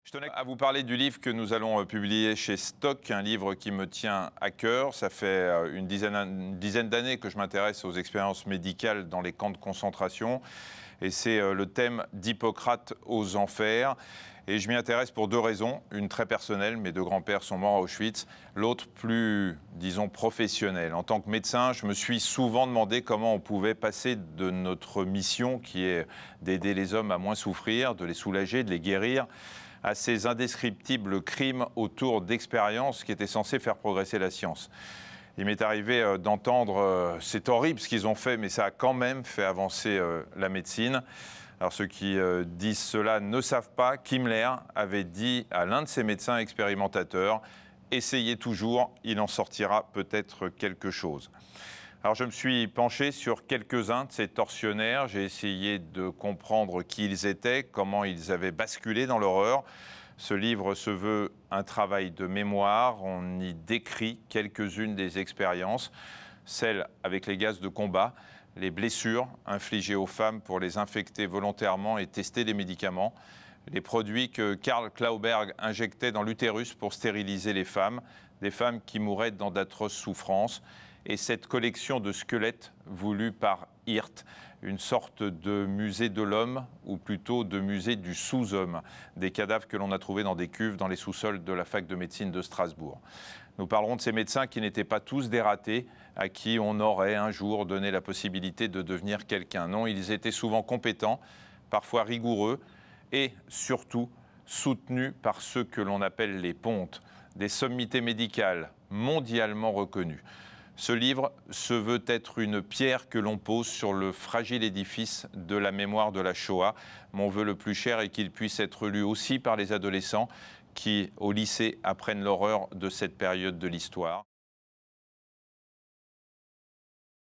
Je tenais à vous parler du livre que nous allons publier chez Stock, un livre qui me tient à cœur. Ça fait une dizaine d'années que je m'intéresse aux expériences médicales dans les camps de concentration. Et c'est le thème d'Hippocrate aux enfers. Et je m'y intéresse pour deux raisons. Une très personnelle, mes deux grands-pères sont morts à Auschwitz. L'autre plus, disons, professionnelle. En tant que médecin, je me suis souvent demandé comment on pouvait passer de notre mission, qui est d'aider les hommes à moins souffrir, de les soulager, de les guérir, à ces indescriptibles crimes autour d'expériences qui étaient censées faire progresser la science. Il m'est arrivé d'entendre, c'est horrible ce qu'ils ont fait, mais ça a quand même fait avancer la médecine. Alors ceux qui disent cela ne savent pas qu'Himmler avait dit à l'un de ses médecins expérimentateurs « Essayez toujours, il en sortira peut-être quelque chose ». Alors je me suis penché sur quelques-uns de ces tortionnaires, j'ai essayé de comprendre qui ils étaient, comment ils avaient basculé dans l'horreur. Ce livre se veut un travail de mémoire, on y décrit quelques-unes des expériences, celles avec les gaz de combat, les blessures infligées aux femmes pour les infecter volontairement et tester des médicaments, les produits que Karl Klauberg injectait dans l'utérus pour stériliser les femmes, des femmes qui mouraient dans d'atroces souffrances, et cette collection de squelettes voulue par Hirt, une sorte de musée de l'homme, ou plutôt de musée du sous-homme, des cadavres que l'on a trouvés dans des cuves dans les sous-sols de la fac de médecine de Strasbourg. Nous parlerons de ces médecins qui n'étaient pas tous des ratés, à qui on aurait un jour donné la possibilité de devenir quelqu'un. Non, ils étaient souvent compétents, parfois rigoureux, et surtout soutenus par ceux que l'on appelle les pontes, des sommités médicales mondialement reconnues. Ce livre se veut être une pierre que l'on pose sur le fragile édifice de la mémoire de la Shoah. Mon vœu le plus cher est qu'il puisse être lu aussi par les adolescents qui, au lycée, apprennent l'horreur de cette période de l'histoire.